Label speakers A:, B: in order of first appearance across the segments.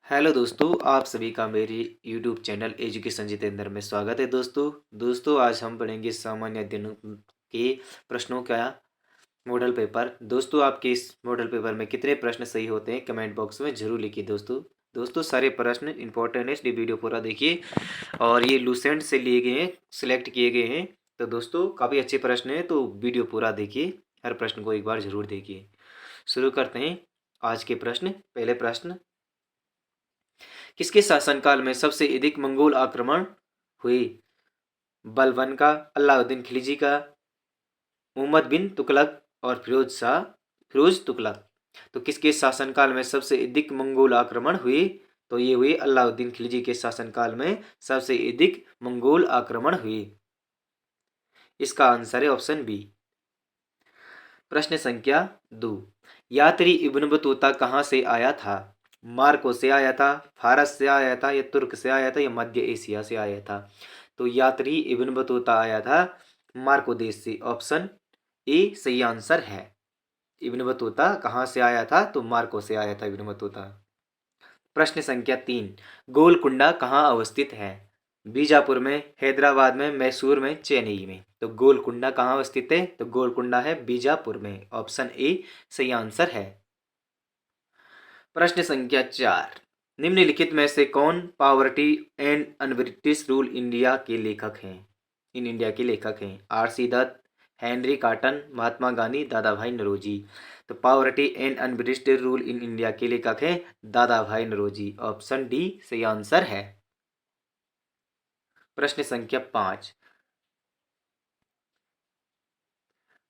A: Hello दोस्तों, आप सभी का मेरे यूट्यूब चैनल एजुकेशन जितेंद्र में स्वागत है। दोस्तों आज हम पढ़ेंगे सामान्य अध्ययन के प्रश्नों का मॉडल पेपर। दोस्तों आपके इस मॉडल पेपर में कितने प्रश्न सही होते हैं कमेंट बॉक्स में जरूर लिखिए। दोस्तों सारे प्रश्न इंपॉर्टेंट है, इसलिए वीडियो पूरा देखिए। और ये लूसेंट से लिए गए हैं, सिलेक्ट किए गए हैं। तो दोस्तों काफ़ी अच्छे प्रश्न हैं, तो वीडियो पूरा देखिए, हर प्रश्न को एक बार जरूर देखिए। शुरू करते हैं आज के प्रश्न। पहले प्रश्न, किसके शासनकाल में सबसे अधिक मंगोल आक्रमण हुए? बलबन का, अलाउद्दीन खिलजी का, मुहम्मद बिन तुगलक और फिरोज तुगलक। तो किसके शासनकाल में सबसे अधिक मंगोल आक्रमण हुए? तो ये हुए अलाउद्दीन खिलजी के शासनकाल में सबसे अधिक मंगोल आक्रमण हुए। इसका आंसर है ऑप्शन बी। प्रश्न संख्या 2, यात्री इब्न बतूता कहाँ से आया था? मार्को से आया था, फारस से आया था, या तुर्क से आया था, या मध्य एशिया से आया था? तो यात्री इब्न बतूता आया था मार्को देश से। ऑप्शन ए सही आंसर है। इब्न बतूता कहाँ से आया था? तो मार्को से आया था इब्न बतूता। प्रश्न संख्या 3, गोलकुंडा कहाँ अवस्थित है? बीजापुर में, हैदराबाद में, मैसूर में, चेन्नई में? तो गोलकुंडा कहाँ अवस्थित है? तो गोलकुंडा है बीजापुर में। ऑप्शन ए सही आंसर है। प्रश्न संख्या 4, निम्नलिखित में से कौन poverty and un-British rule India के लेखक हैं? इन इंडिया के लेखक हैं RC. Dutt, Henry cotton, Mahatma Gandhi, दादा भाई नौरोजी। तो poverty and un-British rule in India के लेखक हैं दादा भाई नौरोजी। ऑप्शन डी सही आंसर है। प्रश्न संख्या 5,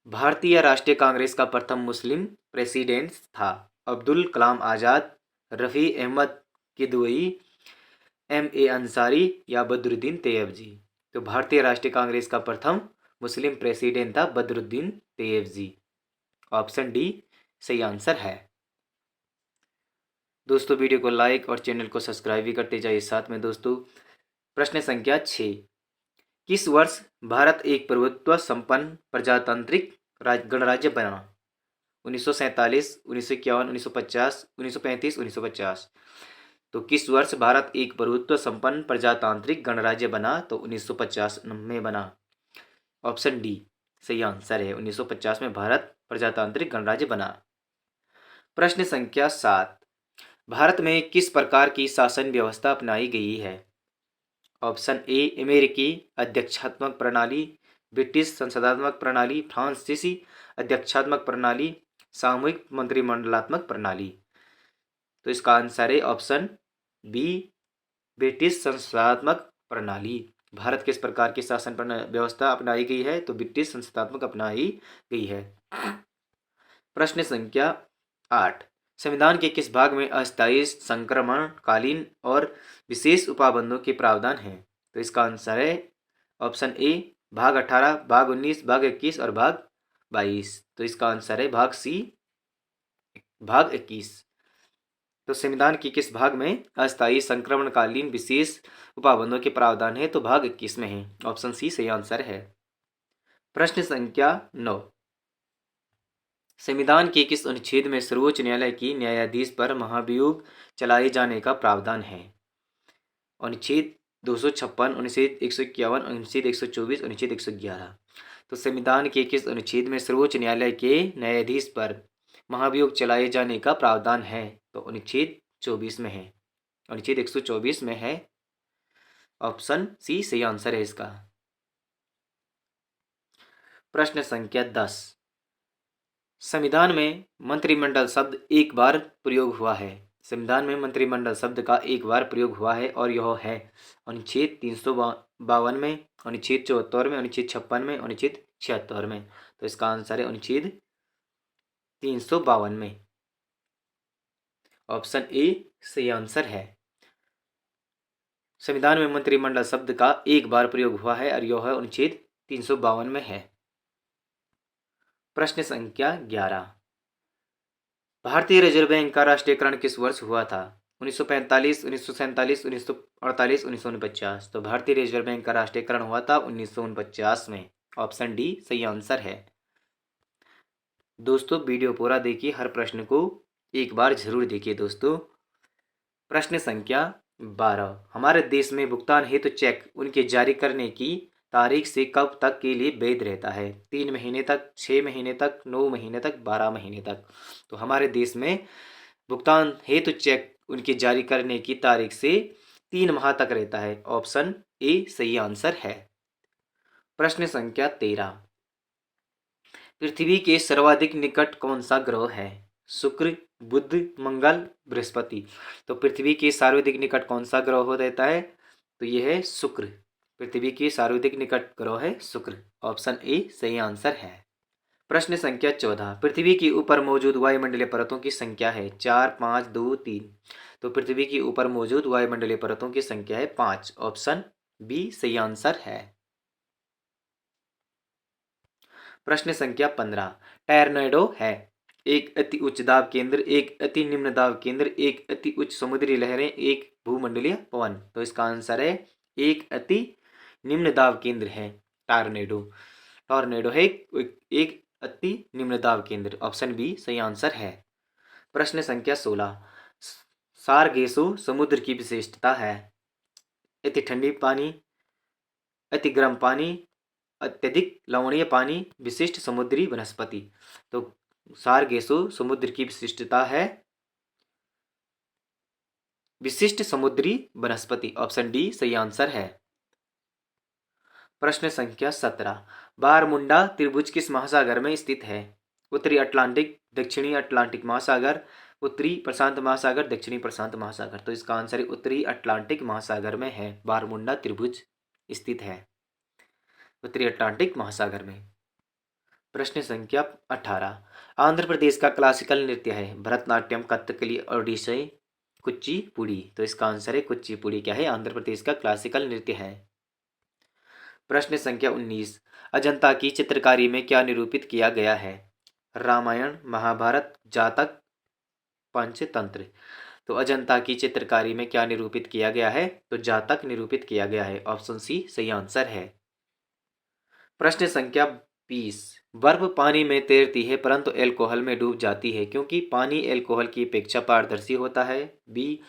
A: भारतीय राष्ट्रीय कांग्रेस का प्रथम मुस्लिम प्रेसिडेंट था? अब्दुल कलाम आजाद, रफ़ी अहमद किदवई, एम ए अंसारी, या बदरुद्दीन तैयबजी? तो भारतीय राष्ट्रीय कांग्रेस का प्रथम मुस्लिम प्रेसिडेंट था बदरुद्दीन तैयबजी। ऑप्शन डी सही आंसर है। दोस्तों वीडियो को लाइक और चैनल को सब्सक्राइब भी करते जाइए साथ में। दोस्तों प्रश्न संख्या 6, किस वर्ष भारत एक प्रभुत्व संपन्न प्रजातांत्रिक गणराज्य बना? 1947, 1951, 1950, 1935, 1950? तो किस वर्ष भारत एक प्रभुत्व संपन्न प्रजातांत्रिक गणराज्य बना? तो 1950 में बना। ऑप्शन डी सही आंसर है। 1950 में भारत प्रजातांत्रिक गणराज्य बना। प्रश्न संख्या 7, भारत में किस प्रकार की शासन व्यवस्था अपनाई गई है? ऑप्शन ए अमेरिकी अध्यक्षात्मक प्रणाली, ब्रिटिश संसदात्मक प्रणाली, फ्रांसीसी अध्यक्षात्मक प्रणाली, सामूहिक मंत्रिमंडलात्मक प्रणाली? तो इसका आंसर है ऑप्शन बी, ब्रिटिश संसदात्मक प्रणाली। भारत किस प्रकार की शासन व्यवस्था अपनाई गई है? तो ब्रिटिश संसदात्मक अपनाई गई है। प्रश्न संख्या 8, संविधान के किस भाग में अस्थायी संक्रमणकालीन और विशेष उपाबंधों के प्रावधान हैं? तो इसका आंसर है ऑप्शन ए, भाग 18, भाग 19, भाग 21 और भाग 22? तो इसका आंसर है भाग सी, भाग 21। तो संविधान के किस भाग में अस्थायी संक्रमणकालीन विशेष उपाबंधों के प्रावधान है? तो भाग 21 में है। ऑप्शन सी सही आंसर है। प्रश्न संख्या 9, संविधान के किस अनुच्छेद में सर्वोच्च न्यायालय की न्यायाधीश पर महाभियोग चलाए जाने का प्रावधान है? अनुच्छेद 256, अनुच्छेद 151, अनुच्छेद 124, अनुच्छेद 111? तो संविधान के किस अनुच्छेद में सर्वोच्च न्यायालय के न्यायाधीश पर महाभियोग चलाए जाने का प्रावधान है? तो अनुच्छेद 24 में है। अनुच्छेद 124 में है। ऑप्शन सी सही आंसर है इसका। प्रश्न संख्या 10, संविधान में मंत्रिमंडल शब्द एक बार प्रयोग हुआ है? संविधान में मंत्रिमंडल शब्द का एक बार प्रयोग हुआ है और यह है अनुच्छेद 352 में, अनुच्छेद 74 में, अनुच्छेद 56 में, अनुच्छेद 76 में? तो इसका आंसर है अनुच्छेद 352 में। ऑप्शन ए सही आंसर है। संविधान में मंत्रिमंडल शब्द का एक बार प्रयोग हुआ है और यह अनुच्छेद 352 में है। प्रश्न संख्या 11, भारतीय रिजर्व बैंक का राष्ट्रीयकरण किस वर्ष हुआ था? 1945, 1947, 1948, 1949? तो भारतीय रिजर्व बैंक का राष्ट्रीयकरण हुआ था 1949 में। ऑप्शन डी सही आंसर है। दोस्तों वीडियो पूरा देखिए, हर प्रश्न को एक बार जरूर देखिए। दोस्तों प्रश्न संख्या 12, हमारे देश में भुगतान हेतु चेक उनके जारी करने की तारीख से कब तक के लिए वैध रहता है? 3 महीने तक, 6 महीने तक, 9 महीने तक, 12 महीने तक। तो हमारे देश में भुगतान हेतु चेक उनके जारी करने की तारीख से 3 माह तक रहता है। ऑप्शन ए सही आंसर है। प्रश्न संख्या 13, पृथ्वी के सर्वाधिक निकट कौन सा ग्रह है? शुक्र, बुध, मंगल, बृहस्पति। तो पृथ्वी के सर्वाधिक निकट कौन सा ग्रह हो रहता है? तो यह है शुक्र। पृथ्वी के सर्वाधिक निकट ग्रह है शुक्र। ऑप्शन ए सही आंसर है। प्रश्न संख्या 14, पृथ्वी के ऊपर मौजूद वायुमंडलीय परतों की संख्या है? 4, 5, 2, 3। तो पृथ्वी के ऊपर मौजूद वायुमंडलीय परतों की संख्या है 5। ऑप्शन बी सही आंसर है। प्रश्न संख्या 15, टॉर्नेडो है? एक अति उच्च दाब केंद्र, एक अति निम्न दाब केंद्र, एक अति उच्च समुद्री लहरें, एक भूमंडलीय पवन। तो इसका आंसर है एक अति निम्न दाब केंद्र है टॉर्नेडो। टॉर्नेडो है एक अति निम्न दाब केंद्र। ऑप्शन बी सही आंसर है। प्रश्न संख्या 16, सारगेसो समुद्र की विशेषता है? अति ठंडी पानी, अति गर्म पानी, अत्यधिक लवणीय पानी, विशिष्ट समुद्री वनस्पति। तो सारगेसो समुद्र की विशिष्टता है विशिष्ट समुद्री वनस्पति। ऑप्शन डी सही आंसर है। प्रश्न संख्या 17, बारमुंडा त्रिभुज किस महासागर में स्थित है? उत्तरी अटलांटिक, दक्षिणी अटलांटिक महासागर, उत्तरी प्रशांत महासागर, दक्षिणी प्रशांत महासागर। तो इसका आंसर है उत्तरी अटलांटिक महासागर में है बारमुंडा त्रिभुज स्थित है, उत्तरी अटलांटिक महासागर में। प्रश्न संख्या 18, आंध्र प्रदेश का क्लासिकल नृत्य है? भरतनाट्यम, कथकली, ओडिसी, कुचिपुड़ी। तो इसका आंसर है कुचिपुड़ी क्या है? आंध्र प्रदेश का क्लासिकल नृत्य है। प्रश्न संख्या 19, अजंता की चित्रकारी में क्या निरूपित किया गया है? रामायण, महाभारत, जातक, पंचतंत्र। तो अजंता की चित्रकारी में क्या निरूपित किया गया है? तो जातक निरूपित किया गया है। ऑप्शन सी सही आंसर है। प्रश्न संख्या 20, बर्फ पानी में तैरती है परंतु एल्कोहल में डूब जाती है क्योंकि पानी एल्कोहल की अपेक्षा पारदर्शी होता है। बी,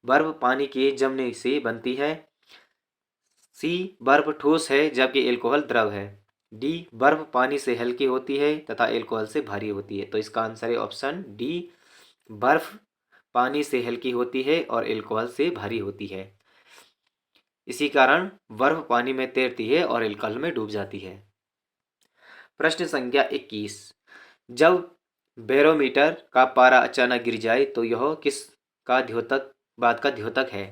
A: बर्फ पानी के जमने से बनती है। सी, बर्फ ठोस है जबकि एल्कोहल द्रव है। डी, बर्फ पानी से हल्की होती है तथा एल्कोहल से भारी होती है। तो इसका आंसर है ऑप्शन डी, बर्फ पानी से हल्की होती है और एल्कोहल से भारी होती है। इसी कारण बर्फ पानी में तैरती है और एल्कोहल में डूब जाती है। प्रश्न संख्या 21, जब बैरोमीटर का पारा अचानक गिर जाए तो यह किस का द्योतक बात का द्योतक है?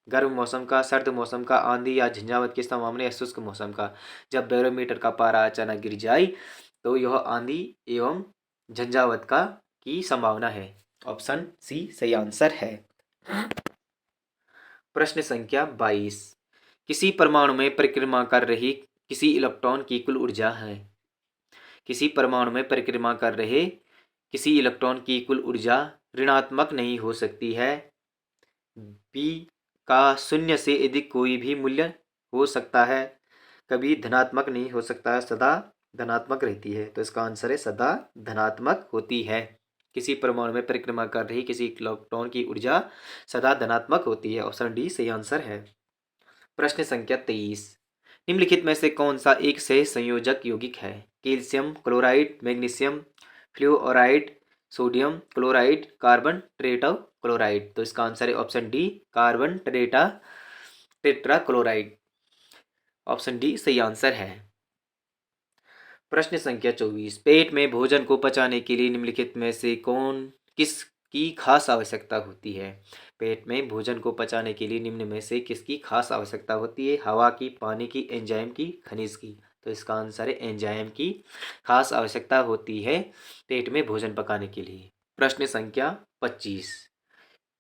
A: गर्म मौसम का, सर्द मौसम का, आंधी या झंझावत के संभावना या शुष्क मौसम का? जब बैरोमीटर का पारा अचानक गिर जाए तो यह आंधी एवं झंझावत का की संभावना है। ऑप्शन सी सही आंसर है। प्रश्न संख्या 22, किसी परमाणु में परिक्रमा कर रही किसी इलेक्ट्रॉन की कुल ऊर्जा है? किसी परमाणु में परिक्रमा कर रहे किसी इलेक्ट्रॉन की कुल ऊर्जा ऋणात्मक नहीं हो सकती है। बी, का शून्य से अधिक कोई भी मूल्य हो सकता है, कभी धनात्मक नहीं हो सकता, सदा धनात्मक रहती है। तो इसका आंसर है सदा धनात्मक होती है। किसी परमाणु में परिक्रमा कर रही किसी इलेक्ट्रॉन की ऊर्जा सदा धनात्मक होती है। ऑप्शन डी सही आंसर है। प्रश्न संख्या 23, निम्नलिखित में से कौन सा एक सह संयोजक यौगिक है? Calcium chloride, magnesium fluoride, sodium chloride, carbon tetra chloride. तो इसका आंसर है option D, carbon tetra chloride. Option D सही आंसर है। प्रश्न संख्या 24, पेट में भोजन को पचाने के लिए निम्नलिखित में से किस की खास आवश्यकता होती है? पेट में भोजन को पचाने के लिए निम्न में से किसकी खास आवश्यकता होती है? हवा की, पानी की, एंजाइम की, खनिज की। तो इसका आंसर है एंजाइम की खास आवश्यकता होती है पेट में भोजन पकाने के लिए। प्रश्न संख्या 25,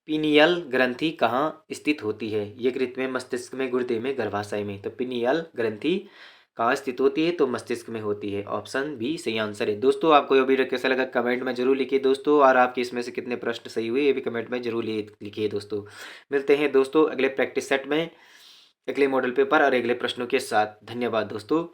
A: पीनियल ग्रंथि कहाँ स्थित होती है? यकृत में, मस्तिष्क में, गुर्दे में, गर्भाशय में। तो पीनियल ग्रंथि कहाँ स्थित होती है? तो मस्तिष्क में होती है। ऑप्शन बी सही आंसर है। दोस्तों आपको यह वीडियो कैसा लगा कमेंट में जरूर लिखिए दोस्तों, और आपके इसमें से कितने प्रश्न सही हुए ये भी कमेंट में जरूर लिखिए दोस्तों। मिलते हैं दोस्तों अगले प्रैक्टिस सेट में, अगले मॉडल पेपर और अगले प्रश्नों के साथ। धन्यवाद दोस्तों।